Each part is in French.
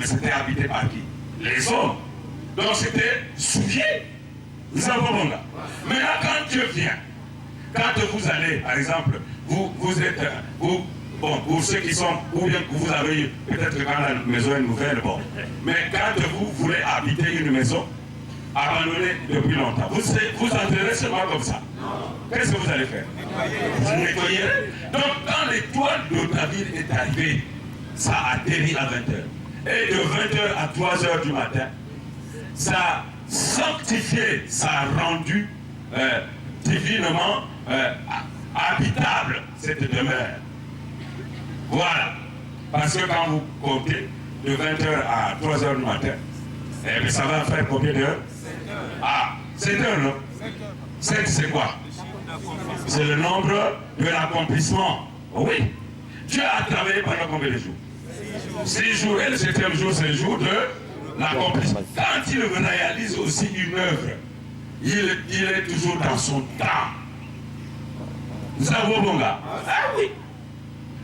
Mais c'était habité par qui? Les hommes. Donc c'était souillé. Nous avons bon gars. Maintenant, quand Dieu vient, quand vous allez, par exemple, vous êtes, bon, pour ceux qui sont, ou bien que vous avez, peut-être quand la maison est nouvelle, bon, mais quand vous voulez habiter une maison, abandonnée depuis longtemps, vous entrerez seulement comme ça. Qu'est-ce que vous allez faire? Vous nettoyerez. Donc, quand l'étoile de David est arrivée, ça a atterri à 20h. Et de 20h à 3h du matin, ça a sanctifié, ça a rendu divinement habitable cette demeure. Voilà. Parce que quand vous comptez de 20h à 3h du matin, eh bien, ça va faire combien d'heures? 7 heures. Ah, 7 heures, non? 7, c'est quoi? C'est le nombre de l'accomplissement. Oui. Dieu a travaillé pendant combien de jours? 6 jours. Et le 7e jour, c'est le jour de l'accomplissement. Quand il réalise aussi une œuvre, il est toujours dans son temps. Nous avons bon gars. Ah oui.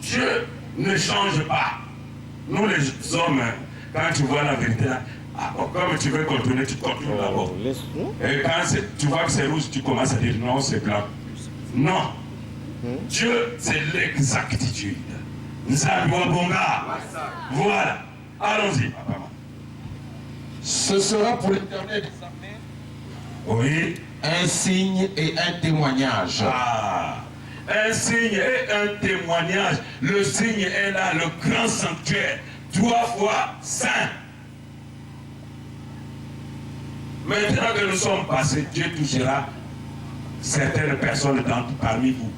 Dieu ne change pas. Nous les hommes, quand tu vois la vérité là, comme tu veux continuer, tu continues d'abord. Et quand tu vois que c'est rouge, tu commences à dire non, c'est blanc. Non. Dieu, c'est l'exactitude. Nous avons bon gars. Voilà. Allons-y, papa. Ce sera pour l'Éternel des armées. Oui. Un signe et un témoignage. Ah. Un signe et un témoignage. Le signe est là, le grand sanctuaire, 3 fois saint. Maintenant que nous sommes passés, Dieu touchera certaines personnes parmi vous.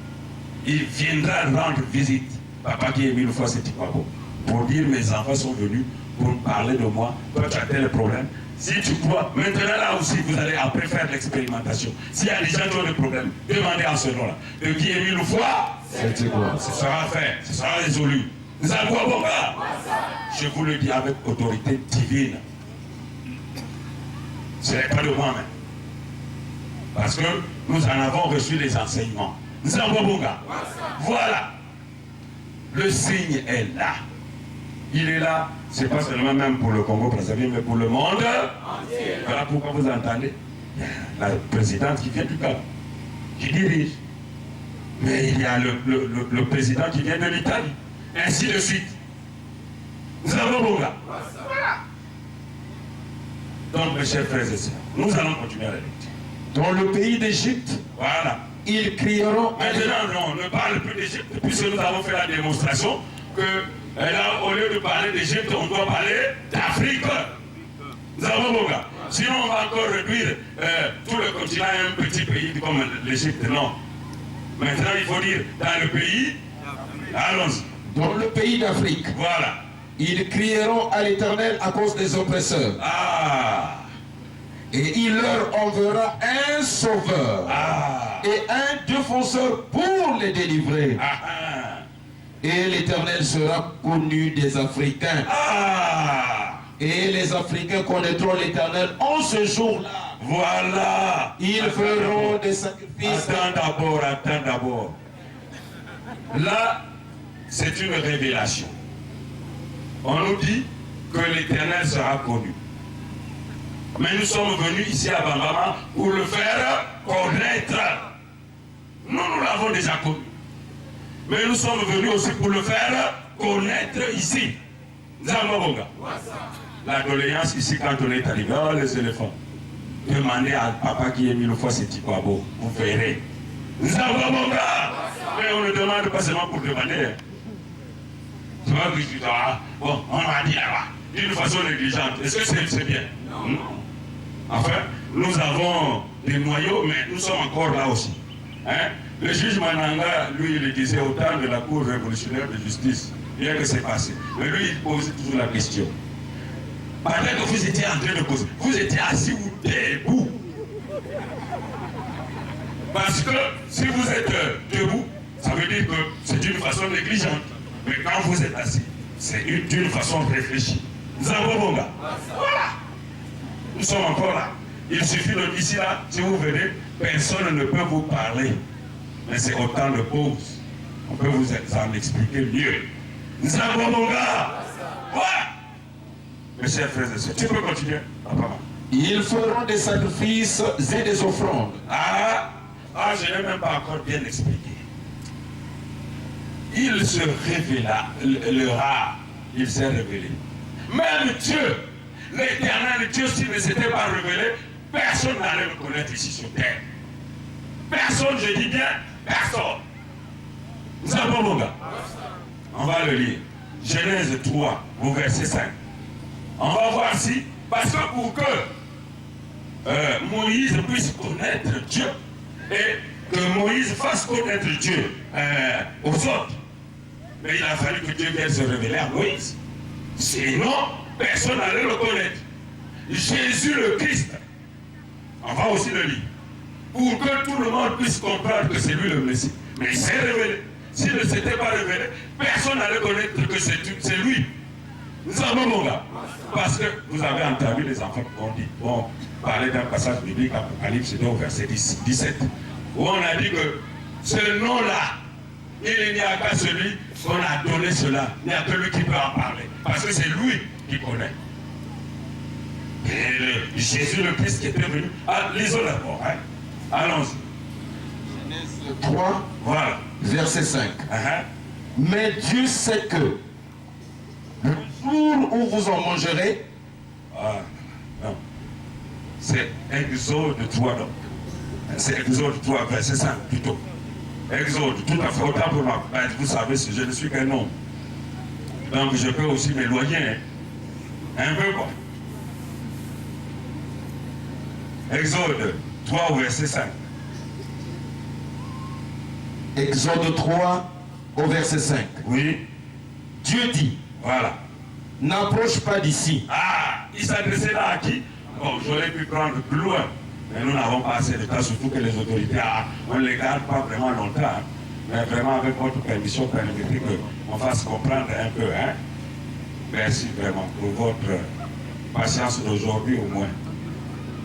Il viendra rendre visite. Papa qui est mis une fois, c'est pas bon. Pour dire mes enfants sont venus pour parler de moi. Toi, tu as tel problème. Si tu crois, maintenant là aussi, vous allez après faire l'expérimentation. S'il y a des gens qui ont des problèmes, demandez à ce nom-là. De qui est mis une fois, ce sera fait, ce sera résolu. Nous avons un bon gars. Je vous le dis avec autorité divine. Ce n'est pas de moi-même. Parce que nous en avons reçu les enseignements. Nous avons un bon gars. Voilà. Le signe est là. Il est là, c'est pas seulement même pour le Congo-Brazzaville, mais pour le monde entier. Voilà pourquoi vous entendez la présidente qui vient du Cap, qui dirige. Mais il y a le président qui vient de l'Italie. Ainsi de suite. Nous avons bon gars. Voilà. Donc, mes chers frères et sœurs, nous allons continuer à la lecture. Dans le pays d'Égypte, voilà. Ils crieront. Maintenant, on ne parle plus d'Égypte, puisque nous avons fait la démonstration que là, au lieu de parler d'Égypte, on doit parler d'Afrique. Nous avons bon gars. Sinon, on va encore réduire tout le continent à un petit pays comme l'Égypte. Non. Maintenant, il faut dire dans le pays. Allons-y. Dans le pays d'Afrique. Voilà. Ils crieront à l'Éternel à cause des oppresseurs. Ah. Et il leur enverra un sauveur et un défenseur pour les délivrer. Et l'Éternel sera connu des Africains. Et les Africains connaîtront l'Éternel en ce jour-là. Voilà. Ils feront des sacrifices. Attends d'abord. Là, c'est une révélation. On nous dit que l'Éternel sera connu. Mais nous sommes venus ici à Bambama pour le faire connaître. Nous l'avons déjà connu. Mais nous sommes venus aussi pour le faire connaître ici. Zambabonga. La doléance ici quand on est arrivé, oh, les éléphants. Demandez à papa qui est 1000 fois c'est Tikwabo. Vous verrez. Zambabonga. Mais on ne demande pas seulement pour demander. Tu vois que je dis, bon, on m'a dit là-bas, d'une façon négligente. Est-ce que c'est bien? Non. Enfin, nous avons des noyaux, mais nous sommes encore là aussi. Hein? Le juge Mananga, lui, il disait au temps de la Cour révolutionnaire de justice, bien que c'est passé. Mais lui, il posait toujours la question. Pendant que vous étiez en train de causer, vous étiez assis ou debout? Parce que si vous êtes debout, ça veut dire que c'est d'une façon négligente. Mais quand vous êtes assis, c'est d'une façon réfléchie. Nous avons bon gars. Voilà. Nous sommes encore là. Il suffit de ici là, si vous venez, personne ne peut vous parler. Mais c'est autant de pause. On peut vous en expliquer mieux. Nous avons bon gars. Voilà. mes chers frères et sœurs. Tu peux continuer, papa. Ils feront des sacrifices et des offrandes. Je n'ai même pas encore bien expliqué. Il se révélera, il s'est révélé. Même Dieu, l'éternel Dieu, s'il ne s'était pas révélé, personne n'allait le connaître ici sur terre. Personne, je dis bien, personne. Nous avons mon gars. On va le lire. Genèse 3, au verset 5. On va voir si, parce que pour que Moïse puisse connaître Dieu et que Moïse fasse connaître Dieu aux autres, mais il a fallu que Dieu vienne se révéler à Moïse. Sinon, personne n'allait le connaître. Jésus le Christ, on va aussi le lire, pour que tout le monde puisse comprendre que c'est lui le Messie. Mais il s'est révélé. S'il ne s'était pas révélé, personne n'allait connaître que c'est lui. Nous avons mon gars. Parce que vous avez entendu les enfants qui ont parlé d'un passage biblique, Apocalypse 2, verset 17, où on a dit que ce nom-là, il n'y a qu'à celui qu'on a donné cela. Il n'y a que lui qui peut en parler. Parce que c'est lui qui connaît. Et Jésus le Christ qui était venu. Lisons d'abord. Hein? Allons-y. Genèse 3, voilà. Verset 5. Mais Dieu sait que le jour où vous en mangerez, non. C'est Exode 3, donc. C'est Exode 3, verset 5 plutôt. Exode, tout à fait, autant pour moi. Ben, vous savez, je ne suis qu'un homme. Donc je peux aussi m'éloigner. Hein. Un peu quoi. Exode 3, verset 5. Exode 3, au verset 5. Oui. Dieu dit, voilà. N'approche pas d'ici. Il s'adressait là à qui? Bon, j'aurais pu prendre plus loin. Mais nous n'avons pas assez de temps, surtout que les autorités, on ne les garde pas vraiment longtemps. Hein. Mais vraiment, avec votre permission, permettez qu'on fasse comprendre un peu. Hein. Merci vraiment pour votre patience d'aujourd'hui au moins.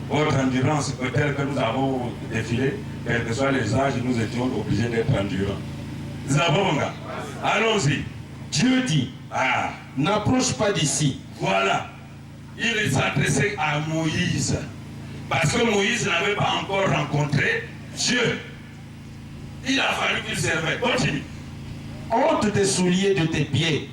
Votre endurance, peut-être que nous avons défilé, quels que soient les âges, nous étions obligés d'être endurants. Nous avons, mon gars. Allons-y. Dieu dit, n'approche pas d'ici. Voilà. Il s'adressait à Moïse. Parce que Moïse n'avait pas encore rencontré Dieu. Il a fallu qu'il servait. Continue. Ôte tes souliers de tes pieds.